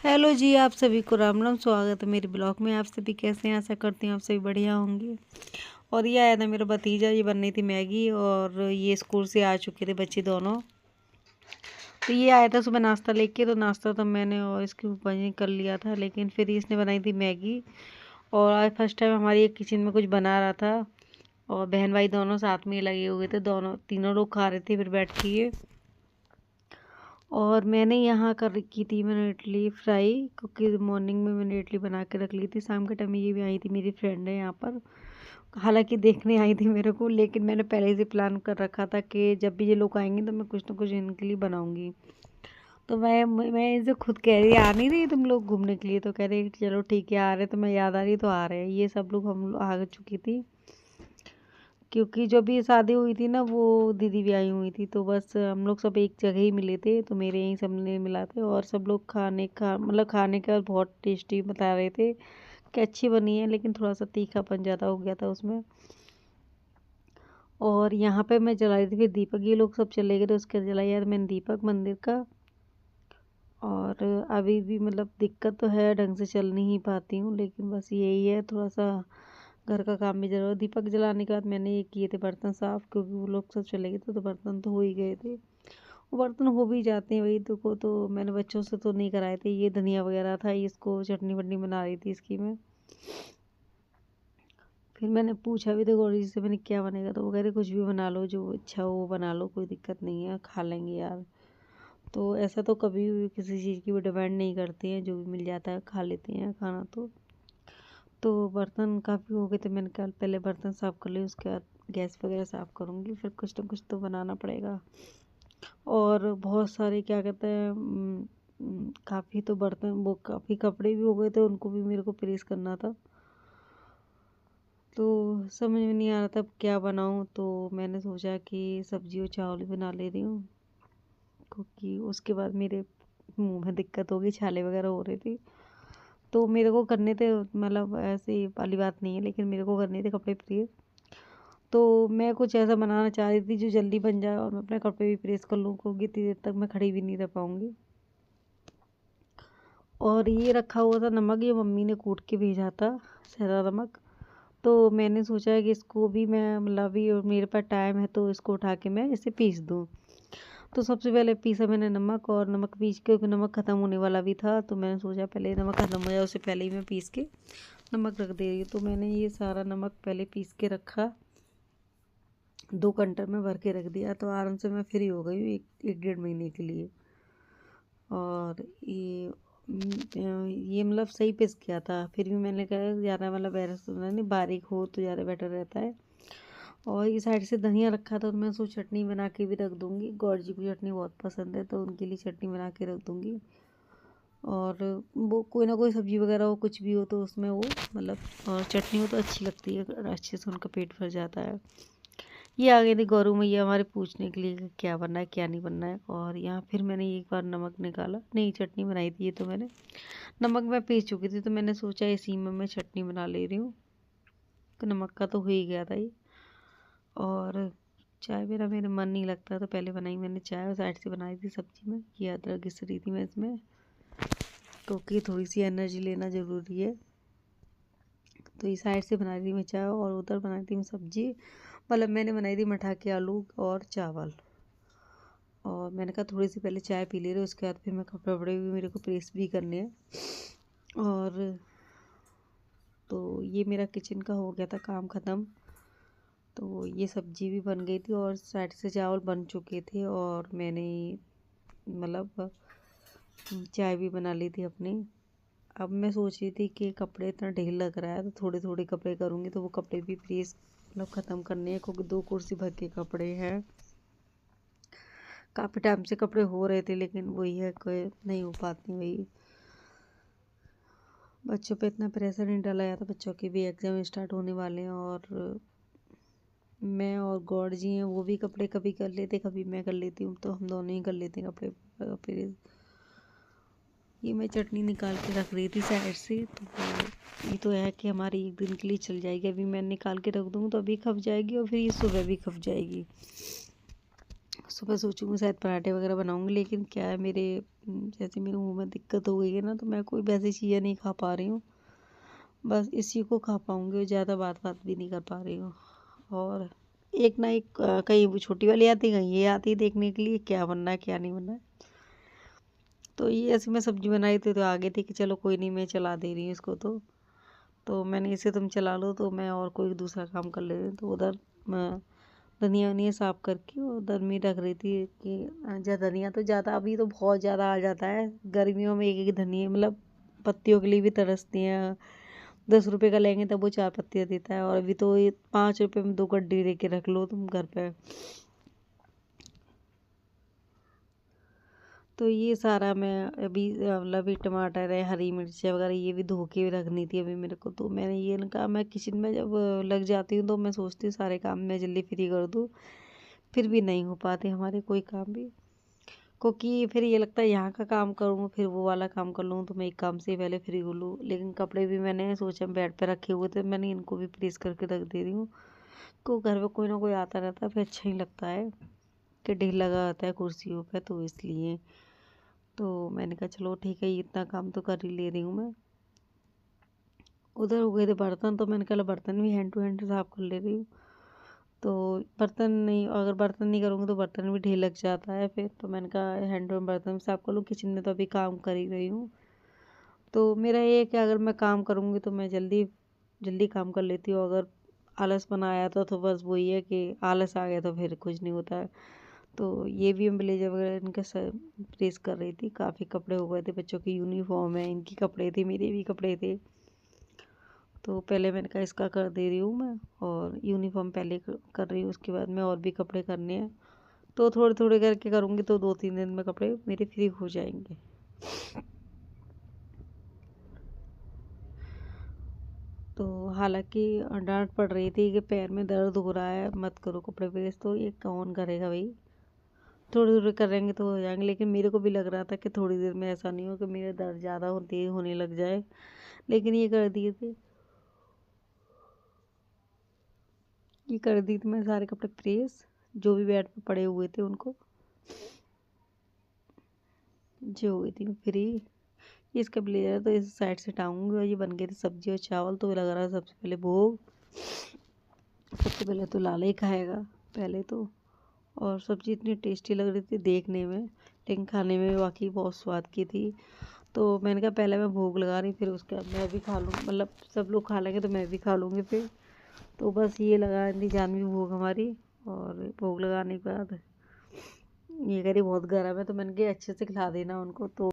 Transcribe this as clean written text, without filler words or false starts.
Hello जी, आप सभी को राम राम। स्वागत है मेरे ब्लॉग में। आप सभी कैसे हैं? आशा करती हूँ आप सभी बढ़िया होंगे। और ये आया था मेरा भतीजा, ये बन रही थी मैगी और ये स्कूल से आ चुके थे बच्चे दोनों। तो ये आया था सुबह नाश्ता लेके, तो नाश्ता तो मैंने और इसके ऊपर ही कर लिया था, लेकिन फिर इसने बनाई थी मैगी। और आज फर्स्ट टाइम हमारी एक किचन में कुछ बना रहा था और बहन भाई दोनों साथ में ही लगे हुए थे, दोनों तीनों लोग खा रहे थे फिर बैठ के ये। और मैंने यहाँ कर की थी मैंने इडली फ्राई, क्योंकि मॉर्निंग में मैंने इडली बना के रख ली थी। शाम के टाइम में ये भी आई थी, मेरी फ्रेंड है यहाँ पर, हालांकि देखने आई थी मेरे को, लेकिन मैंने पहले से प्लान कर रखा था कि जब भी ये लोग आएंगे तो मैं कुछ ना कुछ इनके लिए बनाऊंगी। तो मैं इनसे खुद कह रही आ नहीं रही तुम लोग घूमने के लिए? तो कह रही चलो ठीक है आ रहे, तो मैं याद आ रही तो आ रहे हैं। ये सब लोग हम लोग आ चुकी थी, क्योंकि जब भी शादी हुई थी ना वो दीदी भी आई हुई थी, तो बस हम लोग सब एक जगह ही मिले थे, तो मेरे यहीं सबने मिला थे। और सब लोग खाने के बाद बहुत टेस्टी बता रहे थे कि अच्छी बनी है, लेकिन थोड़ा सा तीखापन ज़्यादा हो गया था उसमें। और यहाँ पे मैं जला रही थी फिर दीपक, ये लोग सब चले गए तो उसके बाद जलाई यार मैंने दीपक मंदिर का। और अभी भी मतलब दिक्कत तो है, ढंग से चल नहीं पाती हूँ, लेकिन बस यही है थोड़ा सा घर का काम भी जरूर। दीपक जलाने के बाद मैंने ये किए थे बर्तन साफ, क्योंकि वो लोग सब चले गए थे तो बर्तन तो हो ही गए थे। वो बर्तन हो भी जाते हैं वही तो मैंने बच्चों से तो नहीं कराए थे। ये धनिया वगैरह था, इसको चटनी वटनी बना रही थी इसकी मैं। फिर मैंने पूछा भी तो गौरी जी से, मैंने क्या बनेगा, तो वो कह रहे कुछ भी बना लो, जो अच्छा हो वो बना लो, कोई दिक्कत नहीं है, खा लेंगे यार। तो ऐसा तो कभी भी किसी चीज़ की भी डिमांड नहीं करते हैं, जो भी मिल जाता है खा लेते हैं खाना। तो बर्तन काफ़ी हो गए थे, मैंने कहा पहले बर्तन साफ़ कर लिए, उसके बाद गैस वगैरह साफ़ करूँगी, फिर कुछ ना कुछ तो बनाना पड़ेगा। और बहुत सारे क्या कहते हैं काफ़ी तो बर्तन वो काफ़ी कपड़े भी हो गए थे, उनको भी मेरे को प्रेस करना था। तो समझ में नहीं आ रहा था अब क्या बनाऊँ, तो मैंने सोचा कि सब्जी और चावल ही बना ले रही हूँ, क्योंकि उसके बाद मेरे मुंह में दिक्कत होगी, छाले वगैरह हो रही थी। तो मेरे को करने थे, मतलब ऐसी वाली बात नहीं है, लेकिन मेरे को करने थे कपड़े प्रेस। तो मैं कुछ ऐसा बनाना चाह रही थी जो जल्दी बन जाए और मैं अपने कपड़े भी प्रेस कर लूँ, क्योंकि इतनी देर तक मैं खड़ी भी नहीं रह पाऊँगी। और ये रखा हुआ था नमक, ये मम्मी ने कूट के भेजा था, सहरा नमक। तो मैंने सोचा है कि इसको भी मैं मतलब अभी और मेरे पास टाइम है तो इसको उठा के मैं इसे पीस दूँ। तो सबसे पहले पीसा मैंने नमक, और नमक पीस के, क्योंकि नमक ख़त्म होने वाला भी था, तो मैंने सोचा पहले नमक ख़त्म हो जाए उससे पहले ही मैं पीस के नमक रख दे रही हूँ। तो मैंने ये सारा नमक पहले पीस के रखा, 2 कंटर में भर के रख दिया, तो आराम से मैं फ्री हो गई हूँ एक डेढ़ महीने के लिए। और ये मतलब सही पिस गया था, फिर भी मैंने कहा ज़्यादा मतलब बैरस नहीं, बारीक हो तो ज़्यादा बेटर रहता है। और ये साइड से धनिया रखा था, तो मैं सोच चटनी बना के भी रख दूँगी, गौर जी को चटनी बहुत पसंद है तो उनके लिए चटनी बना के रख दूँगी। और वो कोई ना कोई सब्ज़ी वगैरह हो, कुछ भी हो तो उसमें वो मतलब, और चटनी हो तो अच्छी लगती है, अच्छे से उनका पेट भर जाता है। ये आ गई थी गौरू मैया हमारे पूछने के लिए कि क्या बनना है क्या नहीं बनना है। और यहाँ फिर मैंने एक बार नमक निकाला, नहीं चटनी बनाई थी ये तो मैंने, नमक मैं पीस चुकी थी, तो मैंने सोचा इसी में मैं चटनी बना ले रही हूँ, तो नमक का तो हो ही गया था ये। और चाय मेरा मेरे मन नहीं लगता, तो पहले बनाई मैंने चाय और साइड से बनाई थी सब्जी में, ये अदरक घिस रही थी मैं इसमें, क्योंकि थोड़ी सी एनर्जी लेना ज़रूरी है। तो इस साइड से बना रही थी मैं चाय और उधर बनाई थी मैं सब्जी, मतलब मैंने बनाई थी मठा के आलू और चावल। और मैंने कहा थोड़ी सी पहले चाय पी ले रही, उसके बाद फिर मैं कपड़े वपड़े भी मेरे को प्रेस भी करने हैं। और तो ये मेरा किचन का हो गया था काम ख़त्म। तो ये सब्जी भी बन गई थी और साइड से चावल बन चुके थे, और मैंने मतलब चाय भी बना ली थी अपनी। अब मैं सोच रही थी कि कपड़े इतना ढेर लग रहा है, तो थोड़े थोड़े कपड़े करूँगी, तो वो कपड़े भी प्रेस मतलब ख़त्म करने हैं, क्योंकि 2 कुर्सी भर के कपड़े हैं। काफ़ी टाइम से कपड़े हो रहे थे, लेकिन वही है कोई नहीं हो पाती। वही बच्चों पे इतना प्रेशर नहीं डाला जाता, बच्चों के भी एग्ज़ाम स्टार्ट होने वाले हैं, और मैं और गॉड जी हैं वो भी कपड़े कभी कर लेते कभी मैं कर लेती हूँ, तो हम दोनों ही कर लेते हैं कपड़े प्रेस। ये मैं चटनी निकाल के रख रही थी साइड से, तो ये तो है कि हमारी एक दिन के लिए चल जाएगी। अभी मैं निकाल के रख दूँगी तो अभी खप जाएगी, और फिर ये सुबह भी खप जाएगी। सुबह सोचूंगी शायद पराठे वगैरह बनाऊंगी, लेकिन क्या है जैसे मेरे मुंह में दिक्कत हो गई है ना, तो मैं कोई वैसी चीज़ें नहीं खा पा रही हूँ। बस इसी को खा पाऊंगी और ज़्यादा बात बात भी नहीं कर पा रही हूँ। और एक ना एक कहीं वो छोटी वाली आती, कहीं ये आती देखने के लिए क्या बनना है क्या नहीं बनना है। तो ये ऐसे मैं सब्जी बनाई थी तो आगे थी कि चलो कोई नहीं, मैं चला दे रही हूँ इसको। तो मैंने इसे तुम चला लो, तो मैं और कोई दूसरा काम कर ले रही हूँ। तो उधर मैं धनिया वनिया साफ करके और उधर में रख रही थी कि धनिया तो ज़्यादा, अभी तो बहुत ज़्यादा आ जाता है गर्मियों में। एक एक धनिया मतलब पत्तियों के लिए भी तरसती हैं। 10 रुपए का लेंगे तब वो 4 पत्तियाँ देता है, और अभी तो ये 5 रुपए में 2 गड्डी लेके रख लो तुम घर पे। तो ये सारा मैं अभी मतलब अभी टमाटर है, हरी मिर्ची वगैरह ये भी धो के रखनी थी अभी मेरे को। तो मैंने ये ना कहा, मैं किचन में जब लग जाती हूँ तो मैं सोचती हूँ सारे काम मैं जल्दी फ्री कर दूँ, फिर भी नहीं हो पाते हमारे कोई काम भी। क्योंकि फिर ये लगता है यहाँ का काम करूँ फिर वो वाला काम कर लूँ, तो मैं एक काम से ही पहले फ्री हो लूँ। लेकिन कपड़े भी मैंने सोचा बेड पे रखे हुए थे, मैंने इनको भी प्रेस करके रख दे रही हूँ। को घर में कोई ना कोई आता रहता है, फिर अच्छा नहीं लगता है कि ढेर लगा रहता है कुर्सियों पे, तो इसलिए। तो मैंने कहा चलो ठीक है, इतना काम तो कर ही ले रही हूँ मैं। उधर हो गए थे बर्तन, तो मैंने कहा बर्तन भी हैंड टू हैंड साफ कर ले रही हूँ। तो बर्तन नहीं, अगर बर्तन नहीं करूँगी तो बर्तन भी ढेर लग जाता है फिर। तो मैंने कहा हैंड टू हैंड बर्तन भी साफ कर लूँ, किचन में तो अभी काम कर ही रही हूँ। तो मेरा ये है कि अगर मैं काम करूँगी तो मैं जल्दी जल्दी काम कर लेती हूँ। अगर आलस बनाया तो बस वही है कि आलस आ गया तो फिर कुछ नहीं होता है। तो ये भी मैं ब्लेजर वगैरह इनके सर प्रेस कर रही थी, काफ़ी कपड़े हो गए थे, बच्चों की यूनिफॉर्म है, इनकी कपड़े थे, मेरे भी कपड़े थे। तो पहले मैंने कहा इसका कर दे रही हूँ मैं, और यूनिफॉर्म पहले कर रही हूँ, उसके बाद में और भी कपड़े करने हैं। तो थोड़े थोड़े करके करूँगी तो 2-3 दिन में कपड़े मेरे फ्री हो जाएंगे। तो हालांकि डांट पड़ रही थी कि पैर में दर्द हो रहा है मत करो कपड़े प्रेस, तो ये कौन करेगा भाई, थोड़ी थोड़ी करेंगे तो हो जाएंगे। लेकिन मेरे को भी लग रहा था कि थोड़ी देर में ऐसा नहीं हो कि मेरे दर्द ज़्यादा होने लग जाए, लेकिन ये कर दी थी मैं सारे कपड़े प्रेस, जो भी बेड पे पड़े हुए थे उनको, जो हो गई थी मैं फ्री। ये इसका ब्लेजर तो इस साइड से टांगूंगी, और ये बन गए थे सब्जी और चावल। तो लग रहा है सबसे पहले भोग, सबसे पहले तो लाला ही खाएगा पहले तो। और सब्जी इतनी टेस्टी लग रही थी देखने में, लेकिन खाने में वाकई बहुत स्वाद की थी। तो मैंने कहा पहले मैं भोग लगा रही, फिर उसके बाद मैं भी खा लूँ, मतलब सब लोग खा लेंगे तो मैं भी खा लूँगी फिर। तो बस ये लगा दी जानवी भोग हमारी। और भोग लगाने के बाद ये कह रही बहुत गर्म है, तो मैंने कहा अच्छे से खिला देना उनको। तो